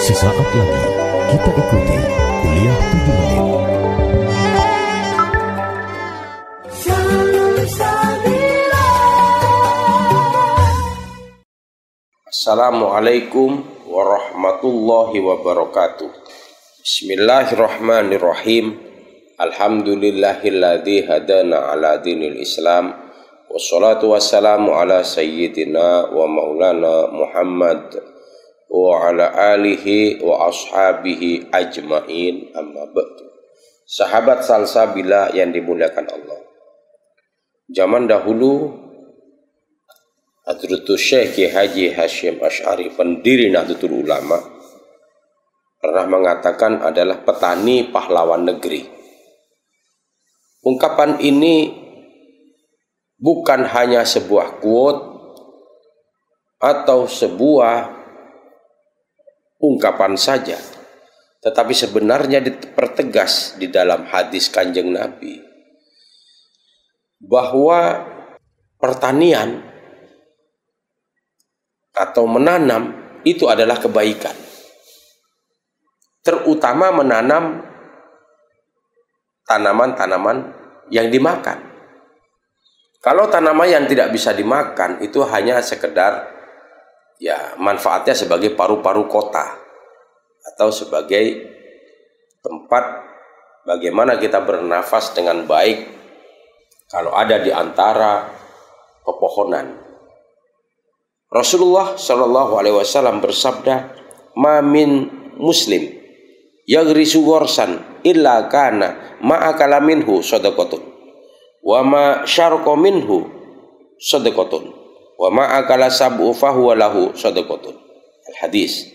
Sesaat lagi kita ikuti kuliah 7 menit. Assalamualaikum warahmatullahi wabarakatuh. Bismillahirrahmanirrahim. Alhamdulillahilladzi hadana ala dinil Islam. Wassalatu wassalamu ala sayyidina wa maulana Muhammad wa ala alihi wa ashabihi ajma'in, amma ba'du. Sahabat salsabila yang dimuliakan Allah, zaman dahulu Hadratus Syekh Haji Hasyim Asy'ari, pendiri Nahdlatul Ulama, pernah mengatakan adalah petani pahlawan negeri. Ungkapan ini bukan hanya sebuah quote atau sebuah ungkapan saja, tetapi sebenarnya dipertegas di dalam hadis Kanjeng Nabi bahwa pertanian atau menanam itu adalah kebaikan, terutama menanam tanaman-tanaman yang dimakan. Kalau tanaman yang tidak bisa dimakan itu hanya sekedar manfaatnya sebagai paru-paru kota atau sebagai tempat bagaimana kita bernafas dengan baik kalau ada di antara pepohonan. Rasulullah Shallallahu Alaihi Wasallam bersabda, "Ma min muslim yagrisu ghorsan illa kana ma'akala minhu shadaqatun wa ma syarqa minhu shadaqatun wa ma'akala sab'u fahuwa lahu shadaqatun." Al-hadis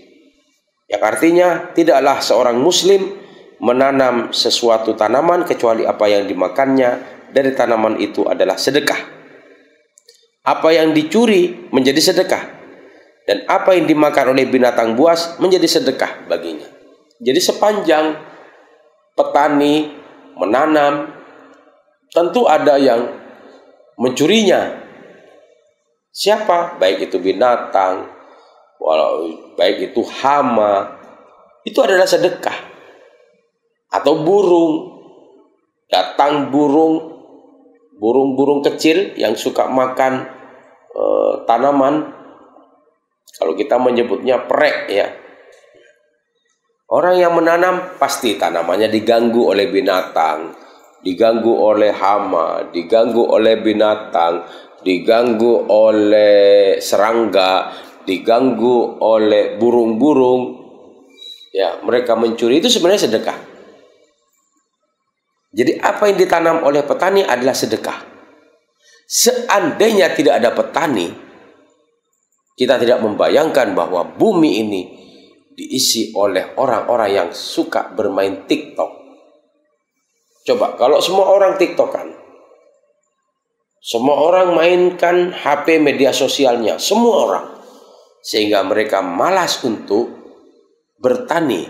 yang artinya, tidaklah seorang muslim menanam sesuatu tanaman kecuali apa yang dimakannya dari tanaman itu adalah sedekah. Apa yang dicuri menjadi sedekah, dan apa yang dimakan oleh binatang buas menjadi sedekah baginya. Jadi sepanjang petani menanam, tentu ada yang mencurinya. Siapa? Baik itu binatang, baik itu hama, itu adalah sedekah. Atau burung, datang burung-burung kecil yang suka makan tanaman, kalau kita menyebutnya prek ya. Orang yang menanam pasti tanamannya diganggu oleh binatang, diganggu oleh hama, diganggu oleh binatang, diganggu oleh serangga, diganggu oleh burung-burung. Ya, mereka mencuri, itu sebenarnya sedekah. Jadi apa yang ditanam oleh petani adalah sedekah. Seandainya tidak ada petani, kita tidak membayangkan bahwa bumi ini diisi oleh orang-orang yang suka bermain TikTok. Coba kalau semua orang TikTokan, semua orang mainkan HP media sosialnya, semua orang, sehingga mereka malas untuk bertani,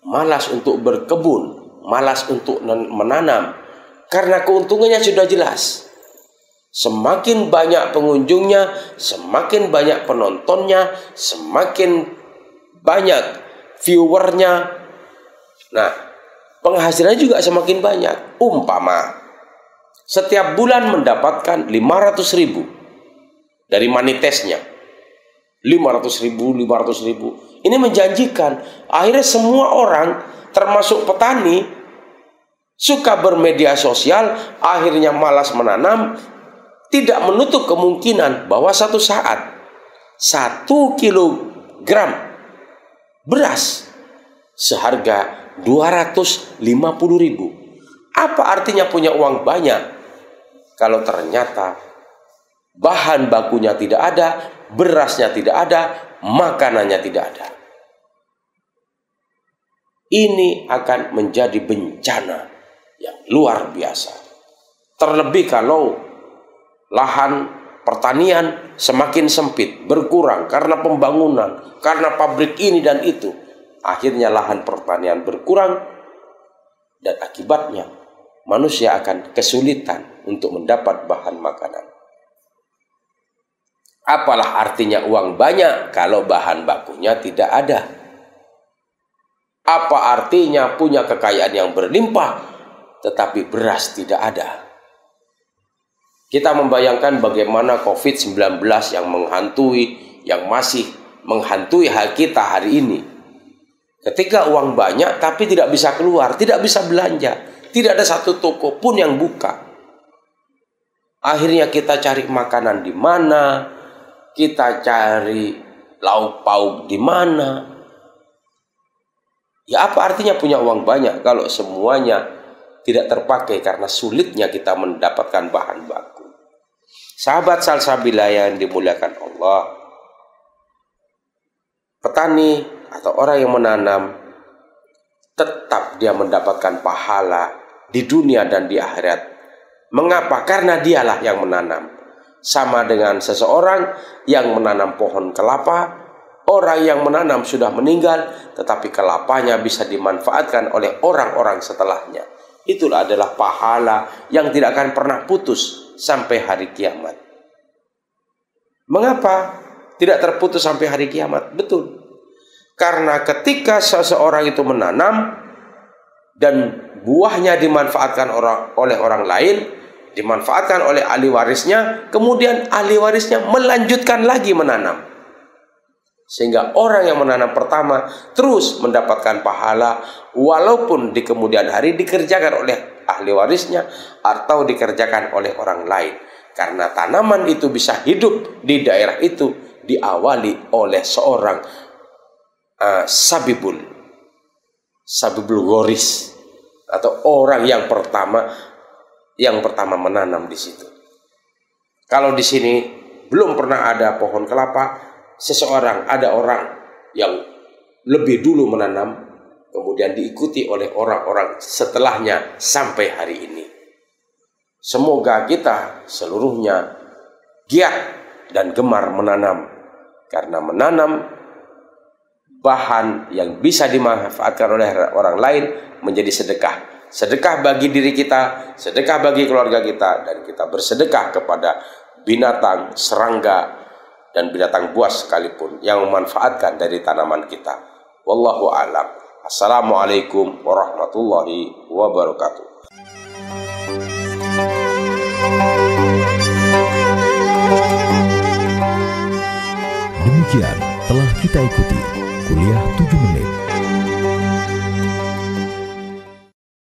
malas untuk berkebun, malas untuk menanam, karena keuntungannya sudah jelas. Semakin banyak pengunjungnya, semakin banyak penontonnya, semakin banyak viewernya, nah penghasilannya juga semakin banyak. Umpama setiap bulan mendapatkan 500.000 dari money testnya, 500.000. Ini menjanjikan. Akhirnya semua orang, termasuk petani, suka bermedia sosial, akhirnya malas menanam. Tidak menutup kemungkinan bahwa satu saat 1 kilogram beras seharga 250.000. Apa artinya punya uang banyak kalau ternyata bahan bakunya tidak ada, berasnya tidak ada, makanannya tidak ada? Ini akan menjadi bencana yang luar biasa. Terlebih kalau lahan pertanian semakin sempit, berkurang karena pembangunan, karena pabrik ini dan itu. Akhirnya lahan pertanian berkurang, dan akibatnya manusia akan kesulitan untuk mendapat bahan makanan. Apalah artinya uang banyak kalau bahan bakunya tidak ada? Apa artinya punya kekayaan yang berlimpah, tetapi beras tidak ada? Kita membayangkan bagaimana COVID-19 yang masih menghantui hal kita hari ini. Ketika uang banyak tapi tidak bisa keluar, tidak bisa belanja, tidak ada satu toko pun yang buka. Akhirnya kita cari makanan di mana, kita cari lauk pauk di mana. Ya apa artinya punya uang banyak kalau semuanya tidak terpakai karena sulitnya kita mendapatkan bahan baku. Sahabat salsabila yang dimuliakan Allah, petani atau orang yang menanam tetap dia mendapatkan pahala di dunia dan di akhirat. Mengapa? Karena dialah yang menanam. Sama dengan seseorang yang menanam pohon kelapa, orang yang menanam sudah meninggal, tetapi kelapanya bisa dimanfaatkan oleh orang-orang setelahnya. Itulah adalah pahala yang tidak akan pernah putus sampai hari kiamat. Mengapa tidak terputus sampai hari kiamat? Betul. Karena ketika seseorang itu menanam dan buahnya dimanfaatkan oleh orang lain, dimanfaatkan oleh ahli warisnya, kemudian ahli warisnya melanjutkan lagi menanam. Sehingga orang yang menanam pertama terus mendapatkan pahala walaupun di kemudian hari dikerjakan oleh ahli warisnya atau dikerjakan oleh orang lain. Karena tanaman itu bisa hidup di daerah itu diawali oleh seorang sabibul goris atau orang yang pertama menanam di situ. Kalau di sini belum pernah ada pohon kelapa, ada orang yang lebih dulu menanam, kemudian diikuti oleh orang-orang setelahnya sampai hari ini. Semoga kita seluruhnya giat dan gemar menanam, karena menanam bahan yang bisa dimanfaatkan oleh orang lain menjadi sedekah. Sedekah bagi diri kita, sedekah bagi keluarga kita, dan kita bersedekah kepada binatang, serangga, dan binatang buas sekalipun yang memanfaatkan dari tanaman kita. Wallahu a'lam. Assalamualaikum warahmatullahi wabarakatuh. Demikian telah kita ikuti kuliah 7 menit